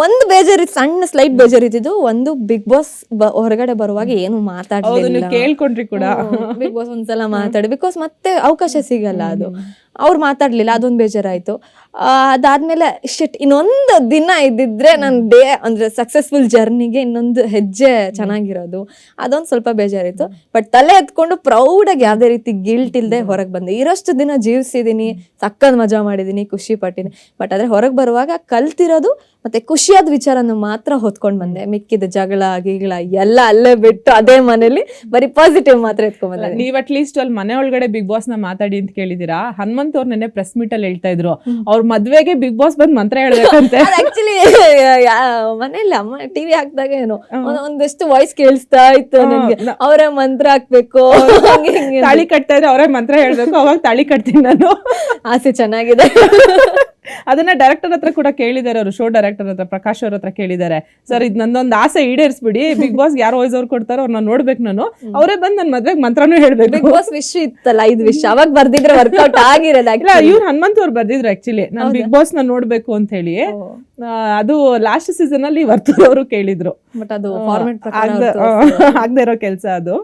ಒಂದು ಬೇಜಾರಿತ್ತು, ಸಣ್ಣ ಸ್ಲೈಟ್ ಬೇಜಾರಿದ್ದು. ಒಂದು ಬಿಗ್ ಬಾಸ್ ಹೊರಗಡೆ ಬರುವಾಗ ಏನು ಮಾತಾಡ್ಲಿಲ್ಲ, ಕೇಳ್ಕೊಂಡ್ರಿ ಕೂಡ ಬಿಗ್ ಬಾಸ್ ಒಂದ್ಸಲ ಮಾತಾಡಿ, ಬಿಕಾಸ್ ಮತ್ತೆ ಅವಕಾಶ ಸಿಗಲ್ಲ, ಅದು ಅವ್ರು ಮಾತಾಡ್ಲಿಲ್ಲ, ಅದೊಂದು ಬೇಜಾರಾಯ್ತು. ಅದಾದ್ಮೇಲೆ ಶಿಟ್, ಇನ್ನೊಂದು ದಿನ ಇದ್ದಿದ್ರೆ ನನ್ನ ಡೇ ಅಂದ್ರೆ ಸಕ್ಸಸ್ಫುಲ್ ಜರ್ನಿಗೆ ಇನ್ನೊಂದು ಹೆಜ್ಜೆ ಚೆನ್ನಾಗಿರೋದು, ಅದೊಂದು ಸ್ವಲ್ಪ ಬೇಜಾರಿತ್ತು. ಬಟ್ ತಲೆ ಎತ್ಕೊಂಡು ಪ್ರೌಡಾಗಿ ಯಾವ್ದೇ ರೀತಿ ಗಿಲ್ಟ್ ಇಲ್ದೆ ಹೊರಗೆ ಬಂದೆ. ಇರೋಷ್ಟು ದಿನ ಜೀವಿಸಿದೀನಿ, ಸಕ್ಕತ್ ಮಜಾ ಮಾಡಿದೀನಿ, ಖುಷಿ ಪಟ್ಟಿನಿ. ಬಟ್ ಆದ್ರೆ ಹೊರಗೆ ಬರುವಾಗ ಕಲ್ತಿರೋದು ಮತ್ತೆ ಖುಷಿಯಾದ ವಿಚಾರನ ಮಾತ್ರ ಹೊತ್ಕೊಂಡ್ ಬಂದೆ. ಮಿಕ್ಕಿದ ಜಗಳ ಗಿಗಳ ಎಲ್ಲ ಅಲ್ಲೇ ಬಿಟ್ಟು ಅದೇ ಮನೇಲಿ ಬರೀ ಪಾಸಿಟಿವ್ ಮಾತ್ರ ಎತ್ಕೊಂಡ್ ಬಂದೆ. ನೀವ್ ಅಟ್ ಲೀಸ್ಟ್ ಅಲ್ಲಿ ಮನೆ ಒಳಗಡೆ ಬಿಗ್ ಬಾಸ್ ನ ಮಾತಾಡಿ ಅಂತ ಕೇಳಿದೀರಾ. ಹನುಮಂತ್ ಅವ್ರು ನೆನ್ನೆ ಪ್ರೆಸ್ ಮೀಟ್ ಅಲ್ಲಿ ಹೇಳ್ತಾ ಇದ್ರು, ಅವ್ರ ಮದ್ವೆಗೆ ಬಿಗ್ ಬಾಸ್ ಬಂದ್ ಮಂತ್ರ ಹೇಳ್ಬೇಕಂತೆ. ಆಕ್ಚುಲಿ ಮನೇಲಿ ಅಮ್ಮ ಟಿವಿ ಹಾಕ್ದಾಗ ಏನೋ ಒಂದಷ್ಟು ವಾಯ್ಸ್ ಕೇಳಿಸ್ತಾ ಇತ್ತು ನನ್ಗೆ, ಅವರೇ ಮಂತ್ರ ಹಾಕ್ಬೇಕು, ತಾಳಿ ಕಟ್ತಾ ಇದ್ರೆ ಅವರೇ ಮಂತ್ರ ಹೇಳ್ಬೇಕು, ಅವಾಗ ತಾಳಿ ಕಟ್ತೀನಿ ನಾನು. ಆಸೆ ಚೆನ್ನಾಗಿದೆ. ಅದನ್ನ ಡೈರೆಕ್ಟರ್ ಹತ್ರ ಕೂಡ ಕೇಳಿದಾರೆ, ಅವರು ಶೋ ಡೈರೆಕ್ಟರ್ ಹತ್ರ, ಪ್ರಕಾಶ್ ಅವ್ರ ಹತ್ರ ಕೇಳಿದ್ದಾರೆ. ಸರ್ ಇದು ನಂದೊಂದು ಆಸೆ ಈಡೇರಿಸ್ಬಿಡಿ, ಬಿಗ್ ಬಾಸ್ ಯಾರು ವಾಯ್ಸ್ ಅವ್ರು ಕೊಡ್ತಾರೋ ಅವ್ರನ್ನ ನೋಡ್ಬೇಕು ನಾನು, ಅವರೇ ಬಂದ್ ನನ್ ಮದ್ವೆಗೆ ಮಂತ್ರನೂ ಹೇಳ್ಬೇಕು. ಬಿಗ್ ಬಾಸ್ ವಿಶ್ ಇತ್ತಲ್ಲ, 5 ವಿಶ್ ಅವಾಗ ಬರ್ದಿದ್ರೆ ವರ್ಕೌಟ್ ಆಗಿರೋದು. ಇವ್ರು ಹನುಮಂತ್ ಅವ್ರು ಬರ್ದಿದ್ರು ಆಕ್ಚುಲಿ, ನಾನು ಬಿಗ್ ಬಾಸ್ ನ ನೋಡ್ಬೇಕು ಅಂತ ಹೇಳಿ. ಅದು ಲಾಸ್ಟ್ ಸೀಸನ್ ಅಲ್ಲಿ ವರ್ತೂರ್ ಅವರು ಕೇಳಿದ್ರು, ಬಟ್ ಅದು ಫಾರ್ಮೆಟ್ ಆಗದೆ ಇರೋ ಕೆಲ್ಸ ಅದು.